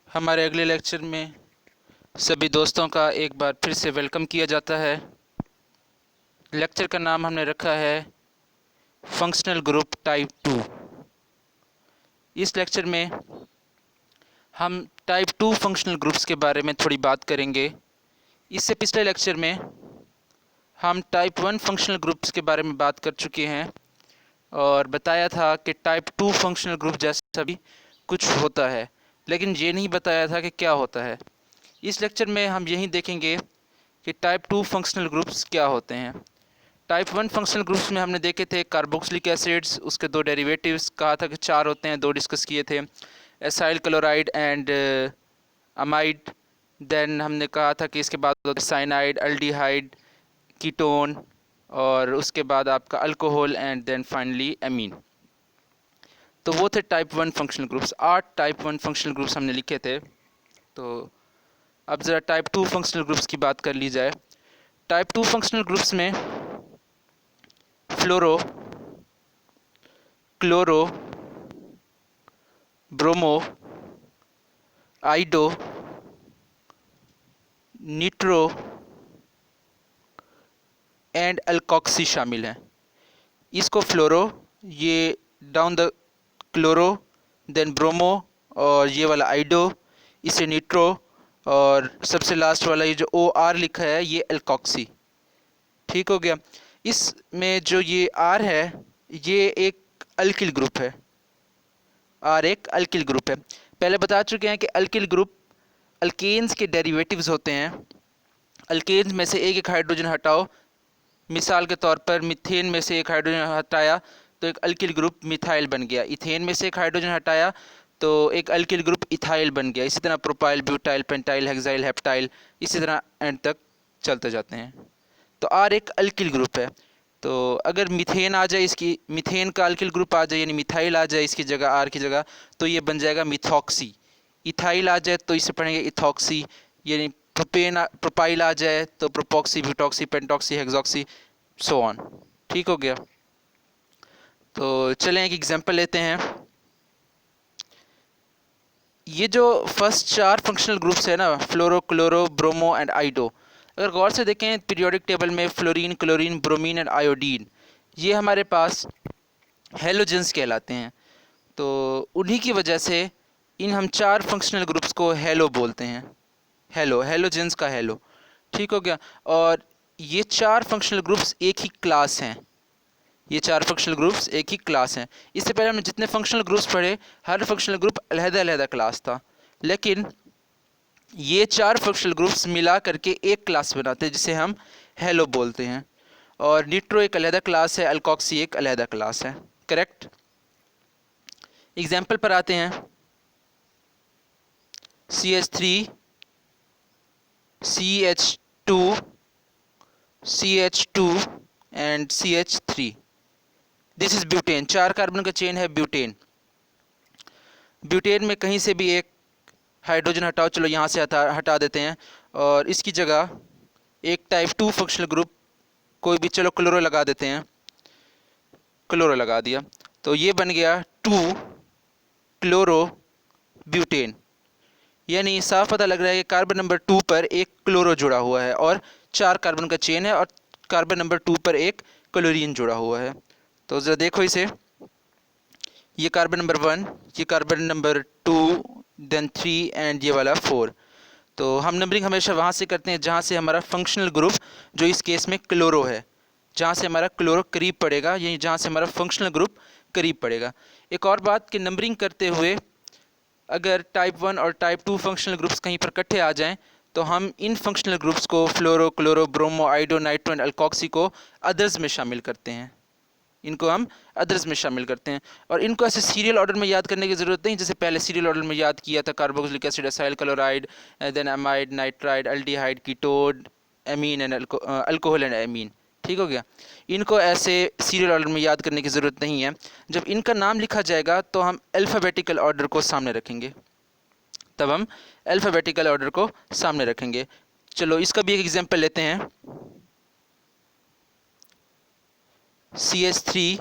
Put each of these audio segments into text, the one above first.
हमारे अगले लेक्चर में सभी दोस्तों का एक बार फिर से वेलकम किया जाता है। लेक्चर का नाम हमने रखा है फंक्शनल ग्रुप टाइप 2। इस लेक्चर में हम टाइप 2 फंक्शनल ग्रुप्स के बारे में थोड़ी बात करेंगे। इससे पिछले लेक्चर में हम टाइप 1 फंक्शनल ग्रुप्स के बारे में बात कर चुके हैं और बताया था कि टाइप 2 फंक्शनल ग्रुप जैसा भी कुछ होता है, लेकिन ये नहीं बताया था कि क्या होता है। इस लेक्चर में हम यही देखेंगे कि टाइप 2 फंक्शनल ग्रुप्स क्या होते हैं। टाइप 1 फंक्शनल ग्रुप्स में हमने देखे थे कार्बोक्सिलिक एसिड्स, उसके दो डेरिवेटिव्स, कहा था कि चार होते हैं, दो डिस्कस किए थे, acyl chloride and amide. Then हमने कहा था कि इसके बाद होते साइनाइड, अल्डिहाइड, कीटोन, और उसके बाद आपका alcohol and then finally amine. तो वो थे type 1 functional groups. 8 type 1 functional groups हमने लिखे थे। तो अब ज़रा टाइप 2 फंक्शनल ग्रुप्स की बात कर ली जाए। टाइप 2 फंक्शनल ग्रुप्स में fluoro, chloro, bromo, iodo, nitro and alkoxy शामिल हैं। इसको फ्लोरो, ये down the chloro, then bromo, और ये वाला आइडो, इसे निट्रो, और सबसे लास्ट वाला ये जो ओ आर लिखा है ये अल्कोक्सी। ठीक हो गया। इसमें जो ये आर है ये एक अल्किल ग्रुप है। आर एक अल्किल ग्रुप है। पहले बता चुके हैं कि अल्किल ग्रुप अल्केन्स के डेरिवेटिव्स होते हैं। अल्केन्स में से एक एक हाइड्रोजन हटाओ, मिसाल के तौर पर मीथेन में से एक हाइड्रोजन हटाया तो एक अल्किल ग्रुप मिथाइल बन गया। इथेन में से एक हाइड्रोजन हटाया तो एक अल्किल ग्रुप इथाइल बन गया। इसी तरह propyl, butyl, pentyl, hexyl, heptyl, इसी तरह एंड तक चलते जाते हैं। तो आर एक अल्किल ग्रुप है। तो अगर मीथेन आ जाए, इसकी मीथेन का अल्किल ग्रुप आ जाए, यानी मिथाइल आ जाए इसकी जगह, आर की जगह, तो ये बन जाएगा मिथॉक्सी। इथाइल आ जाए तो इसे पढ़ेंगे इथॉक्सी, यानी प्रोपाइल आ जाए तो प्रोपॉक्सी, ब्यूटॉक्सी, पेंटॉक्सी, हेक्सॉक्सी, सो ऑन। ठीक हो गया। तो चलें एक एग्जांपल लेते हैं। ये जो फर्स्ट चार फंक्शनल ग्रुप्स है ना, फ्लोरो, क्लोरो, ब्रोमो एंड आइडो, अगर गौर से देखें पीरियोडिक टेबल में fluorine, chlorine, bromine and iodine, ये हमारे पास हेलोजेंस कहलाते हैं। तो उन्हीं की वजह से इन हम चार फंक्शनल ग्रुप्स को हेलो बोलते हैं। हेलो, हेलोजेंस का हेलो। ठीक हो गया। और ये चार फंक्शनल ग्रुप्स एक ही क्लास हैं। ये चार फंक्शनल ग्रुप्स एक ही क्लास हैं। इससे पहले हमने जितने फंक्शनल ग्रुप्स पढ़े, हर फंक्शनल ग्रुप अलहदा अलहदा क्लास था, लेकिन ये चार फंक्शनल ग्रुप्स मिला करके एक क्लास बनाते हैं जिसे हम हेलो बोलते हैं। और निट्रो एक अलहदा क्लास है, अल्कोक्सी एक अलहदा क्लास है। करेक्ट। एग्जाम्पल पर आते हैं। CH3, CH2, CH2 and CH3। This is butane. चार कार्बन का चेन है ब्यूटेन। ब्यूटेन में कहीं से भी एक हाइड्रोजन हटाओ, चलो यहाँ से हटा देते हैं, और इसकी जगह एक टाइप 2 फंक्शनल ग्रुप कोई भी, चलो क्लोरो लगा देते हैं, क्लोरो लगा दिया, तो ये बन गया 2 क्लोरो ब्यूटेन। यानी साफ पता लग रहा है कि कार्बन नंबर 2 पर एक क्लोरो जुड़ा हुआ है और चार कार्बन का चेन है, और कार्बन नंबर 2 पर एक क्लोरीन जुड़ा हुआ है। तो ज़रा देखो इसे, ये कार्बन नंबर 1, ये कार्बन नंबर 2, देन 3 एंड ये वाला 4। तो हम नंबरिंग हमेशा वहाँ से करते हैं जहाँ से हमारा फंक्शनल ग्रुप, जो इस केस में क्लोरो है, जहाँ से हमारा क्लोरो करीब पड़ेगा, यानी जहाँ से हमारा फंक्शनल ग्रुप करीब पड़ेगा। एक और बात कि नंबरिंग करते हुए अगर टाइप 1 और टाइप 2 फंक्शनल ग्रुप्स कहीं पर इकट्ठे आ जाएं तो हम इन फंक्शनल ग्रुप्स को fluoro, chloro, bromo, iodo, nitro and alkoxy को अदर्स में शामिल करते हैं। इनको हम अदर्स में शामिल करते हैं, और इनको ऐसे सीरियल ऑर्डर में याद करने की ज़रूरत नहीं, जैसे पहले सीरियल ऑर्डर में याद किया था, carboxylic acid, acyl chloride, then amide, nitride, aldehyde, ketone, amine and alcohol and amine. ठीक हो गया। इनको ऐसे सीरियल ऑर्डर में याद करने की ज़रूरत नहीं है। जब इनका नाम लिखा जाएगा तो हम अल्फ़ाबेटिकल ऑर्डर को सामने रखेंगे, तब हम अल्फ़ाबेटिकल ऑर्डर को सामने रखेंगे। चलो इसका भी एक एग्जांपल लेते हैं। CH3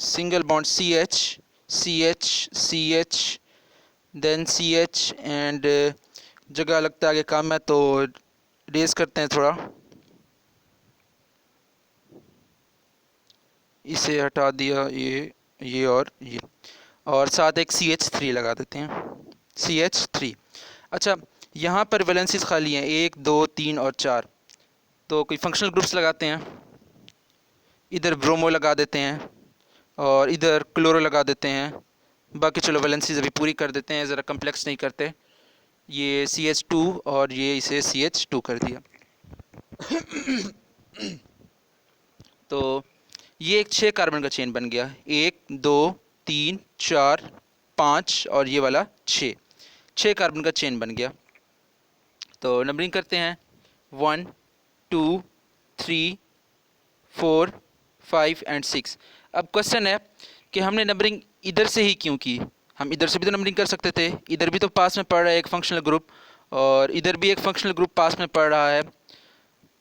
single bond CH, CH then CH and जगह लगता है आगे काम है तो रेस करते हैं थोड़ा, इसे हटा दिया, ये और ये, और साथ एक CH3 लगा देते हैं, CH3। अच्छा, यहाँ पर वैलेंसीज खाली हैं 1 2 3 और 4, तो कोई फंक्शनल ग्रुप्स लगाते हैं, इधर ब्रोमो लगा देते हैं और इधर क्लोरो लगा देते हैं। बाकी चलो वैलेंसीज अभी पूरी कर देते हैं, ज़रा कम्प्लेक्स नहीं करते। ये CH2 और ये इसे CH2 कर दिया। तो ये एक 6 कार्बन का चेन बन गया, 1 2 3 4 5 और ये वाला 6 कार्बन का चेन बन गया। तो नंबरिंग करते हैं 1 2 3 4 5 एंड 6। अब क्वेश्चन है कि हमने नंबरिंग इधर से ही क्यों की, हम इधर से भी तो नंबरिंग कर सकते थे, इधर भी तो पास में पड़ रहा है एक फंक्शनल ग्रुप और इधर भी एक फंक्शनल ग्रुप पास में पड़ रहा है,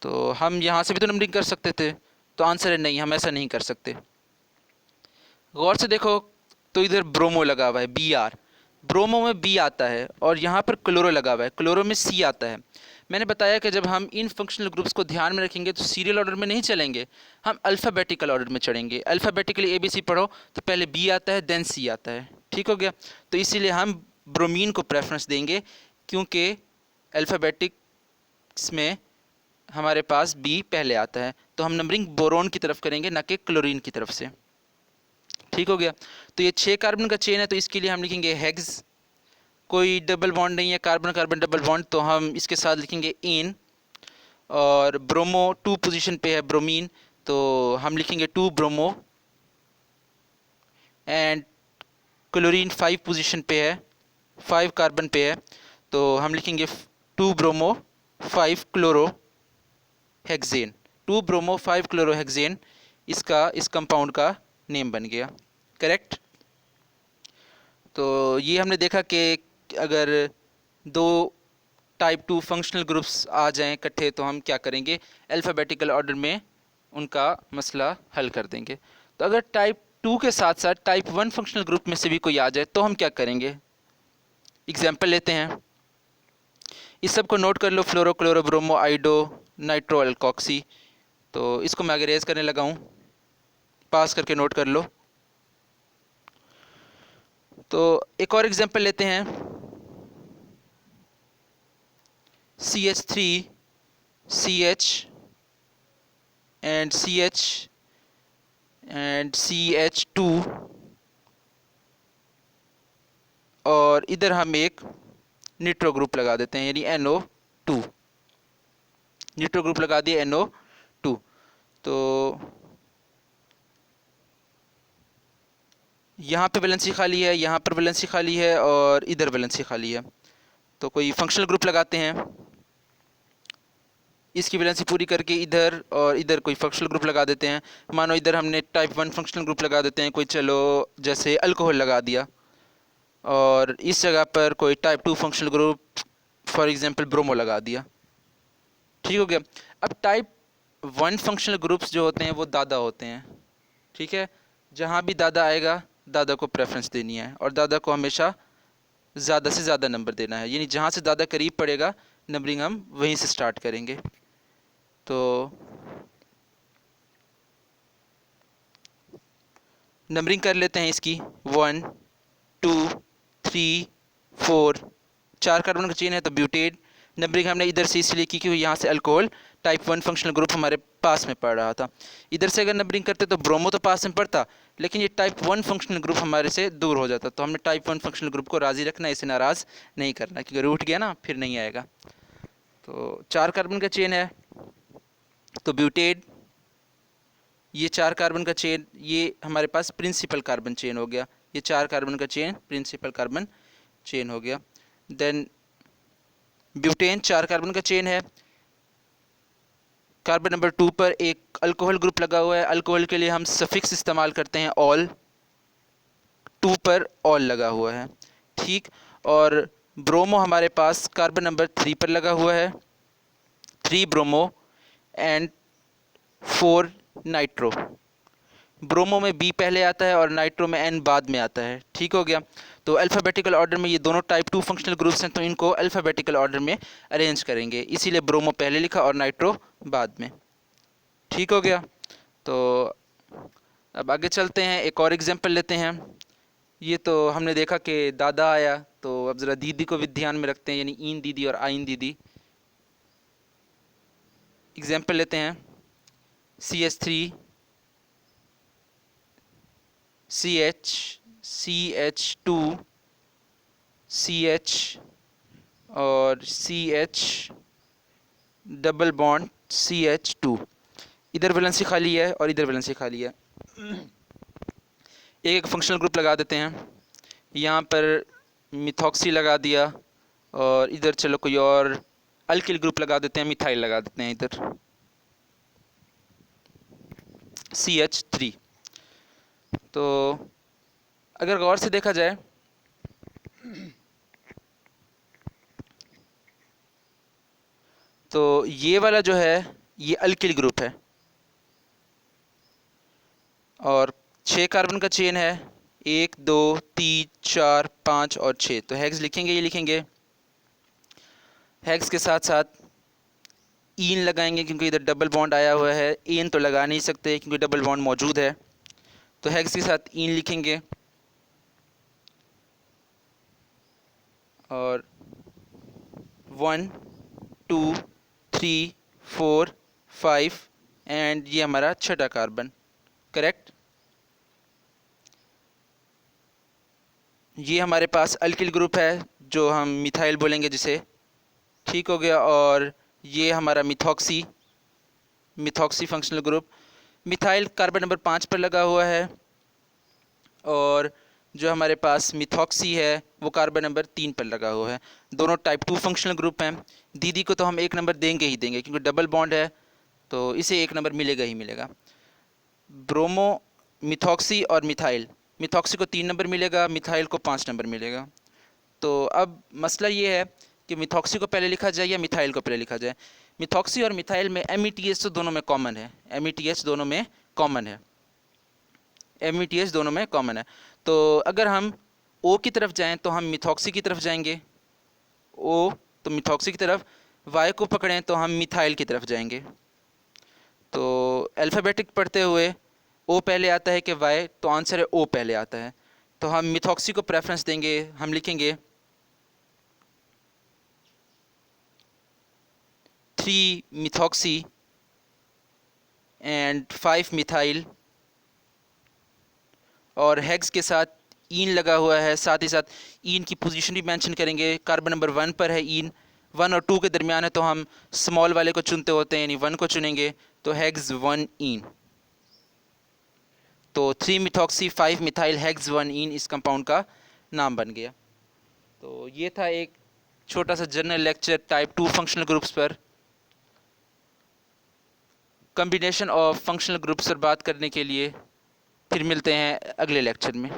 तो हम यहाँ से भी तो नंबरिंग कर सकते थे। तो आंसर है नहीं, हम ऐसा नहीं कर सकते। गौर से देखो तो इधर ब्रोमो लगा हुआ है Br, ब्रोमो में B आता है और यहाँ पर क्लोरो लगा हुआ है, क्लोरो में C आता है। मैंने बताया कि जब हम इन फंक्शनल ग्रुप्स को ध्यान में रखेंगे तो सीरियल ऑर्डर में नहीं चलेंगे, हम अल्फ़ाबेटिकल ऑर्डर में चढ़ेंगे। अल्फ़ाबेटिकली ABC पढ़ो तो पहले B आता है देन C आता है, ठीक हो गया। तो इसीलिए हम ब्रोमीन को प्रेफरेंस देंगे क्योंकि अल्फ़ाबेटिक्स में हमारे पास B पहले आता है, तो हम नंबरिंग बोरोन की तरफ करेंगे ना कि क्लोरीन की तरफ से, ठीक हो गया। तो ये 6 कार्बन का चेन है तो इसके लिए हम लिखेंगे हेक्स, कोई डबल बॉन्ड नहीं है, कार्बन कार्बन डबल बॉन्ड, तो हम इसके साथ लिखेंगे इन। और ब्रोमो 2 पोजीशन पे है ब्रोमीन, तो हम लिखेंगे 2 ब्रोमो। एंड क्लोरीन 5 पोजीशन पे है, 5 कार्बन पे है, तो हम लिखेंगे 2 bromo 5 chloro hexane. 2 bromo 5 chloro hexane इसका इस कंपाउंड का नेम बन गया, करेक्ट। तो ये हमने देखा कि अगर दो टाइप 2 फंक्शनल ग्रुप्स आ जाएं इकट्ठे तो हम क्या करेंगे, अल्फ़ाबेटिकल ऑर्डर में उनका मसला हल कर देंगे। तो अगर टाइप 2 के साथ साथ टाइप 1 फंक्शनल ग्रुप में से भी कोई आ जाए तो हम क्या करेंगे। एग्जाम्पल लेते हैं, इस सब को नोट कर लो, फ्लोरो chloro bromo iodo nitro alkoxy. तो इसको मैं आगे रेज करने लगा हूँ, पास करके नोट कर लो। तो एक और एग्जाम्पल लेते हैं, CH3 CH and CH and CH2 और इधर हम एक निट्रो ग्रुप लगा देते हैं यानी NO2, निट्रो ग्रुप लगा दिया NO2। तो यहाँ पे वैलेंसी खाली है, यहाँ पर वैलेंसी खाली है और इधर वैलेंसी खाली है, तो कोई फंक्शनल ग्रुप लगाते हैं, इसकी वैलेंसी पूरी करके इधर और इधर कोई फंक्शनल ग्रुप लगा देते हैं। मानो इधर हमने टाइप 1 फंक्शनल ग्रुप लगा देते हैं, कोई चलो जैसे अल्कोहल लगा दिया, और इस जगह पर कोई type 2 functional group for example bromo लगा दिया, ठीक हो गया। अब टाइप 1 फंक्शनल ग्रुप्स जो होते हैं वो दादा होते हैं, ठीक है। जहाँ भी दादा आएगा दादा को प्रेफरेंस देनी है और दादा को हमेशा ज़्यादा से ज़्यादा नंबर देना है, यानी जहाँ से दादा करीब पड़ेगा नंबरिंग हम वहीं से स्टार्ट करेंगे। तो नंबरिंग कर लेते हैं इसकी, 1 2 3 4, 4 कार्बन का चेन है तो ब्यूटेड। नंबरिंग हमने इधर से इसलिए की क्योंकि यहाँ से अल्कोहल टाइप 1 फंक्शनल ग्रुप हमारे पास में पड़ रहा था। इधर से अगर नंबरिंग करते तो ब्रोमो तो पास में पड़ता, लेकिन ये टाइप 1 फंक्शनल ग्रुप हमारे से दूर हो जाता, तो हमने टाइप 1 फंक्शनल ग्रुप को राज़ी रखना, इसे नाराज़ नहीं करना, क्योंकि रूठ गया ना फिर नहीं आएगा। तो 4 कार्बन का चेन है तो ब्यूटेड, ये 4 कार्बन का चेन ये हमारे पास प्रिंसिपल कार्बन चेन हो गया, ये 4 कार्बन का चेन प्रिंसिपल कार्बन चेन हो गया। देन ब्यूटेन 4 कार्बन का चेन है, कार्बन नंबर 2 पर एक अल्कोहल ग्रुप लगा हुआ है, अल्कोहल के लिए हम सफिक्स इस्तेमाल करते हैं ऑल, 2 पर ऑल लगा हुआ है, ठीक। और ब्रोमो हमारे पास कार्बन नंबर 3 पर लगा हुआ है, 3 ब्रोमो एंड 4 नाइट्रो, ब्रोमो में बी पहले आता है और नाइट्रो में एन बाद में आता है। ठीक हो गया। तो अल्फ़ाबेटिकल ऑर्डर में ये दोनों टाइप 2 फंक्शनल ग्रुप्स हैं, तो इनको अल्फ़ाबेटिकल ऑर्डर में अरेंज करेंगे, इसीलिए ब्रोमो पहले लिखा और नाइट्रो बाद में। ठीक हो गया। तो अब आगे चलते हैं, एक और एग्जांपल लेते हैं। ये तो हमने देखा कि दादा आया, तो अब ज़रा दीदी को भी ध्यान में रखते हैं, यानी ईन दीदी और आइन दीदी। एग्जांपल लेते हैं CH3 CH CH2 CH और CH डबल बॉन्ड CH2। इधर वैलेंसी खाली है और इधर वैलेंसी खाली है। एक फंक्शनल ग्रुप लगा देते हैं, यहाँ पर मिथॉक्सी लगा दिया, और इधर चलो कोई और अल्किल ग्रुप लगा देते हैं, मिथाइल लगा देते हैं इधर CH3। तो अगर गौर से देखा जाए तो ये वाला जो है ये अल्किल ग्रुप है और 6 कार्बन का चेन है, 1 2 3 4 5 और 6। तो हेक्स लिखेंगे, ये लिखेंगे। हेक्स के साथ साथ ईन लगाएंगे क्योंकि इधर डबल बॉन्ड आया हुआ है, एन तो लगा नहीं सकते क्योंकि डबल बॉन्ड मौजूद है, तो हेक्स के साथ ईन लिखेंगे। और 1 2 3 4 5 एंड ये हमारा छठा कार्बन, करेक्ट। ये हमारे पास अल्किल ग्रुप है जो हम मिथाइल बोलेंगे जिसे। ठीक हो गया। और ये हमारा methoxy functional group. Methyl carbon number 5 पर लगा हुआ है और जो हमारे पास मिथॉक्सी है वो कार्बन नंबर 3 पर लगा हुआ है। दोनों टाइप 2 फंक्शनल ग्रुप हैं। दीदी को तो हम 1 नंबर देंगे ही देंगे क्योंकि डबल बॉन्ड है, तो इसे 1 नंबर मिलेगा ही मिलेगा। ब्रोमो, मिथॉक्सी और मिथाइल, मिथॉक्सी को 3 नंबर मिलेगा, मिथाइल को 5 नंबर मिलेगा। तो अब मसला ये है कि मिथॉक्सी को पहले लिखा जाए या मिथाइल को पहले लिखा जाए। मिथॉक्सी और मिथाइल में METH तो दोनों में कॉमन है, METH दोनों में कॉमन है, METH दोनों में कॉमन है। तो अगर हम O की तरफ जाएं तो हम मिथॉक्सी की तरफ जाएंगे, O तो मिथॉक्सी की तरफ, Y को पकड़ें तो हम मिथाइल की तरफ जाएंगे। तो अल्फ़ाबेटिक पढ़ते हुए O पहले आता है कि Y, तो आंसर है O पहले आता है, तो हम मिथॉक्सी को प्रेफरेंस देंगे। हम लिखेंगे 3 मिथॉक्सी एंड 5 मिथाइल, और हेक्स के साथ ईन लगा हुआ है, साथ ही साथ ईन की पोजीशन भी मेंशन करेंगे। कार्बन नंबर 1 पर है ईन, 1 और 2 के दरमियान है, तो हम स्मॉल वाले को चुनते होते हैं, यानी 1 को चुनेंगे, तो हेक्स 1 ईन। तो 3 मिथॉक्सी 5 मिथाइल हेक्स 1 ईन इस कंपाउंड का नाम बन गया। तो ये था एक छोटा सा general lecture type 2 functional groups पर। कम्बिनेशन ऑफ फंक्शनल ग्रुप्स पर बात करने के लिए फिर मिलते हैं अगले लेक्चर में।